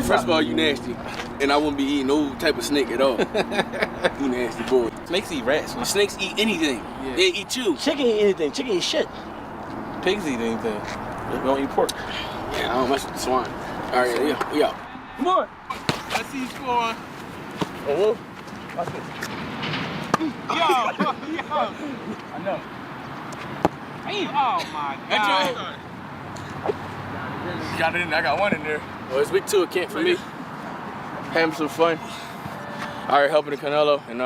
First of all, you nasty. And I wouldn't be eating no type of snake at all. You nasty boy. Snakes eat rats. Snakes eat anything. Yeah. They eat you. Chicken eat anything. Chicken eat shit. Pigs eat anything. They don't eat pork. Yeah, I don't mess with the swine. All right, yeah, we out. Come on. I see you scoring. Oh, watch this. Yo. I know. Oh my God. Got it in. I got one in there. Well, it's week 2 of camp for me. Having some fun. All right, helping the Canelo and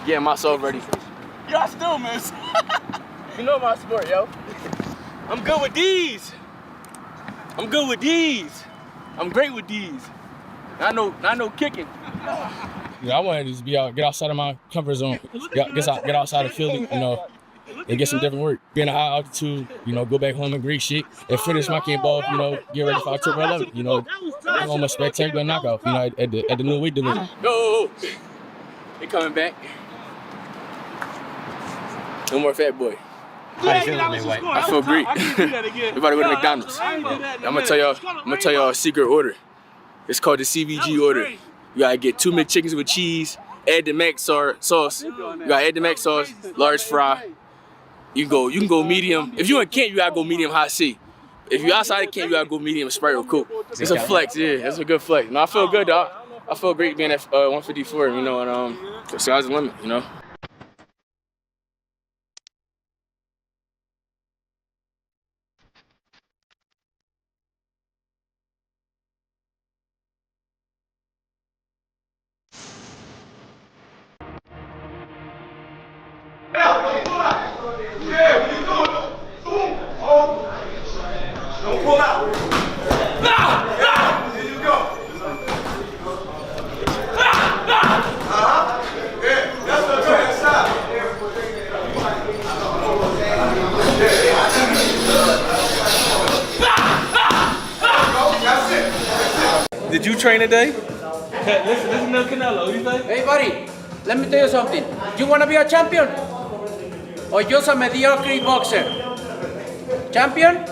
getting myself ready. Yo, I still miss. You know my sport, yo. I'm good with these. I'm good with these. I'm great with these. I know kicking. Yeah, I wanted to just be out, get outside of my comfort zone, get outside the field, you know, and get some different work. Be in a high altitude, you know, go back home and great shit, and finish my camp off, you know, get ready for October 11th, you know, I'm a spectacular knockout, you know, at the new weight division. Go! They coming back. No more fat boy. How you feeling, man, White? I feel great. We're about to go to McDonald's. I'm gonna tell y'all a secret order. It's called the CVG order. You gotta get 2 McChickens with cheese, add the mac sauce. You gotta add the mac sauce, large fry. You can go medium. If you in camp, you gotta go medium hot C. If you outside of camp, you gotta go medium Sprite or Coke. It's a flex, yeah. It's a good flex. No, I feel good, dog. I feel great being at 154, you know, and the sky's the limit, you know. Did you train today? Listen to Canelo. You think? Hey, buddy, let me tell you something. You want to be a champion? Or just a mediocre boxer? Champion?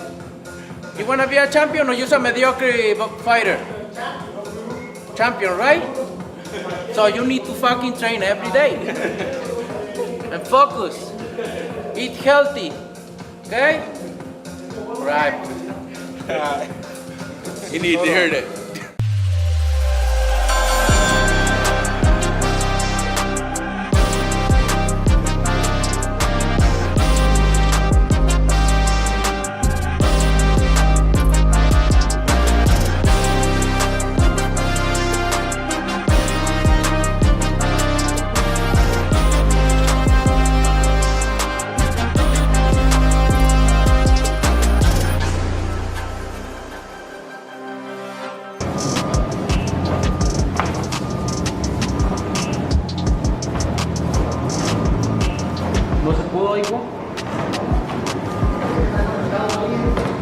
You want to be a champion or just a mediocre fighter? Champion, right? So you need to fucking train every day. And focus. Eat healthy. Okay? Right. You need to hear that. ¿No se pudo, hijo?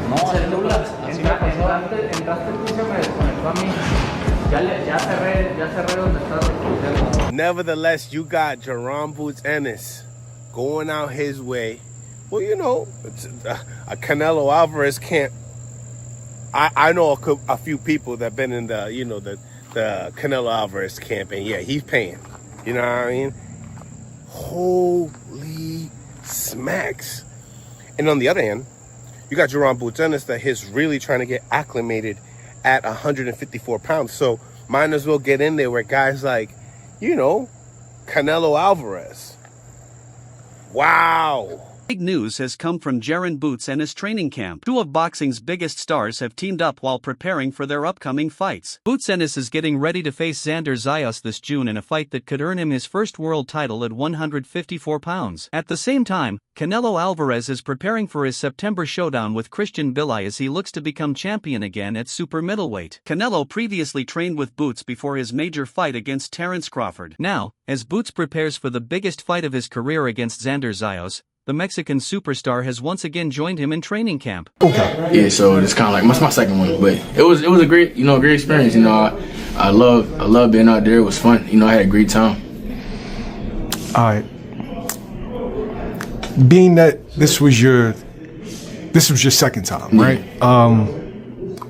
No, células. Entraste tú, se me desconectó a mí. Ya cerré donde está. Nevertheless, you got Jaron Ennis going out his way. Well, you know, a Canelo Alvarez can't. I know a few people that been in the, you know, the Canelo Alvarez camp, and yeah, he's paying. You know what I mean? Holy smacks. And on the other hand, you got Jaron Ennis that is really trying to get acclimated at 154 pounds. So might as well get in there where guys like, you know, Canelo Alvarez. Wow. Big news has come from Jaron Ennis training camp. 2 of boxing's biggest stars have teamed up while preparing for their upcoming fights. Ennis is getting ready to face Xander Zayas this June in a fight that could earn him his first world title at 154 pounds. At the same time, Canelo Alvarez is preparing for his September showdown with Christian Billy as he looks to become champion again at super middleweight. Canelo previously trained with Bouts before his major fight against Terence Crawford. Now, as Bouts prepares for the biggest fight of his career against Xander Zayas, the Mexican superstar has once again joined him in training camp. Yeah, so it's kind of like my second one, but it was a great, you know, great experience. You know, I love being out there. It was fun. You know, I had a great time. All right. Being that this was your second time, right?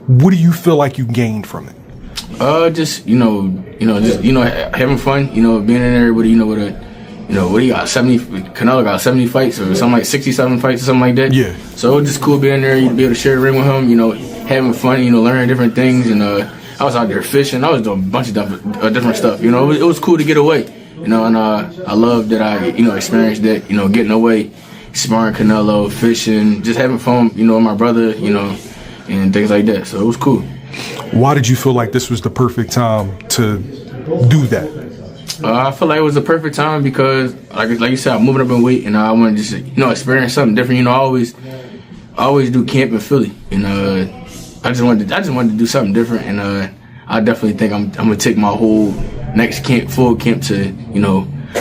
What do you feel like you gained from it? Just having fun. Being in there with what he got 70. Canelo got 70 fights or something like 67 fights or something like that. Yeah. So it was just cool being there. You'd be able to share the ring with him. Having fun. Learning different things. And I was out there fishing. I was doing a bunch of different stuff. It was cool to get away. And I love that I experienced that. Getting away, sparring Canelo, fishing, just having fun. With my brother. And things like that. So it was cool. Why did you feel like this was the perfect time to do that? I feel like it was the perfect time because, like you said, I'm moving up in weight, and I want to just, experience something different. I always do camp in Philly, and I just wanted to do something different, and I definitely think I'm gonna take my whole next full camp to,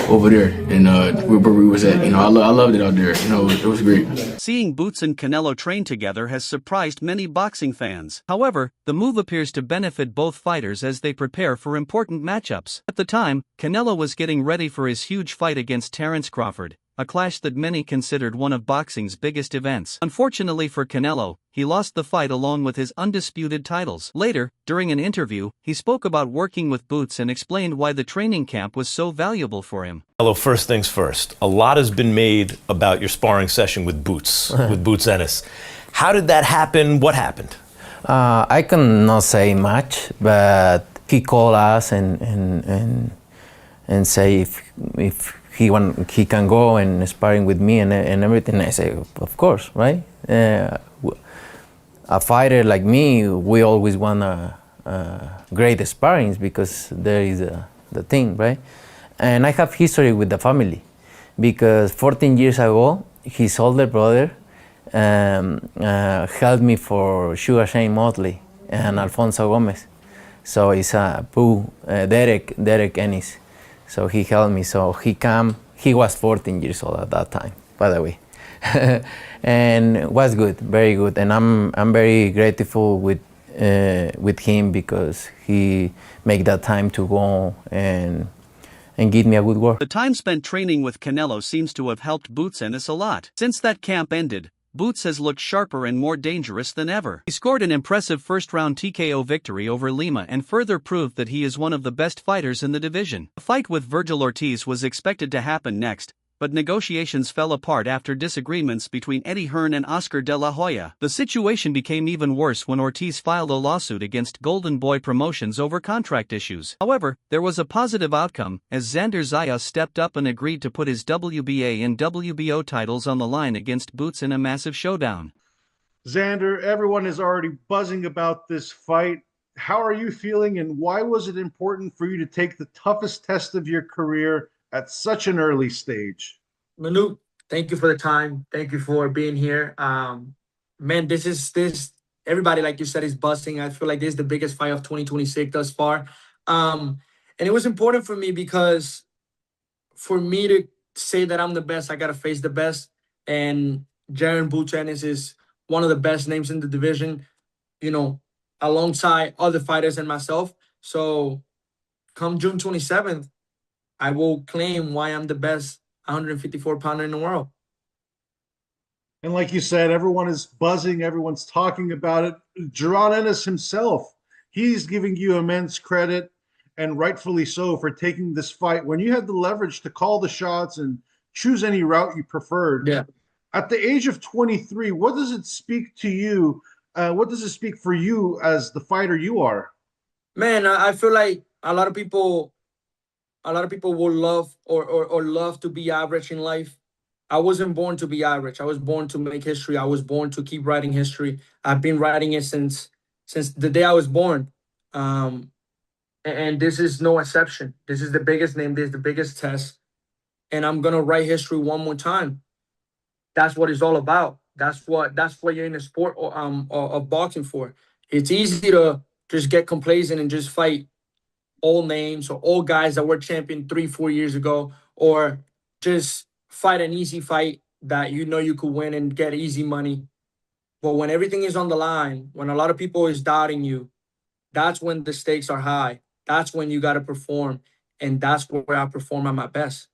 over there, and where we was at. I loved it out there. It was great. Seeing Boots and Canelo train together has surprised many boxing fans. However, the move appears to benefit both fighters as they prepare for important matchups. At the time, Canelo was getting ready for his huge fight against Terence Crawford, a clash that many considered one of boxing's biggest events. Unfortunately for Canelo, he lost the fight along with his undisputed titles. Later, during an interview, he spoke about working with Boots and explained why the training camp was so valuable for him. Hello, first things first. A lot has been made about your sparring session with Boots, with Boots Ennis. How did that happen? What happened? I cannot say much, but he called us and say if he can go and sparring with me and everything. I say, of course, right? A fighter like me, we always want great sparrings because there is the thing, right? And I have history with the family because 14 years ago, his older brother helped me for Sugar Shane Motley and Alfonso Gomez. So it's Derek Ennis. So he helped me. So he was 14 years old at that time, by the way. And was good, very good. And I'm very grateful with him because he made that time to go and give me a good work. The time spent training with Canelo seems to have helped Boots Ennis a lot. Since that camp ended, Boots has looked sharper and more dangerous than ever. He scored an impressive first-round TKO victory over Lima and further proved that he is one of the best fighters in the division. A fight with Virgil Ortiz was expected to happen next, but negotiations fell apart after disagreements between Eddie Hearn and Oscar De La Hoya. The situation became even worse when Ortiz filed a lawsuit against Golden Boy Promotions over contract issues. However, there was a positive outcome, as Xander Zayas stepped up and agreed to put his WBA and WBO titles on the line against Boots in a massive showdown. Xander, everyone is already buzzing about this fight. How are you feeling, and why was it important for you to take the toughest test of your career at such an early stage? Manu, thank you for the time. Thank you for being here. Man, everybody, like you said, is busting. I feel like this is the biggest fight of 2026 thus far. And it was important for me because for me to say that I'm the best, I got to face the best. And Jaron Boots Ennis is one of the best names in the division, alongside other fighters and myself. So come June 27th, I will claim why I'm the best 154-pounder in the world. And like you said, everyone is buzzing. Everyone's talking about it. Jaron Ennis himself, he's giving you immense credit, and rightfully so, for taking this fight when you had the leverage to call the shots and choose any route you preferred. Yeah. At the age of 23, what does it speak to you? What does it speak for you as the fighter you are? Man, I feel like a lot of people will love or love to be average in life. I wasn't born to be average. I was born to make history. I was born to keep writing history. I've been writing it since the day I was born. And this is no exception. This is the biggest name. This is the biggest test. And I'm going to write history one more time. That's what it's all about. That's what you're in the sport of boxing for. It's easy to just get complacent and just fight all names or all guys that were champion 3-4 years ago, or just fight an easy fight that you could win and get easy money. But when everything is on the line, when a lot of people is doubting you, that's when the stakes are high. That's when you got to perform, and that's where I perform at my best.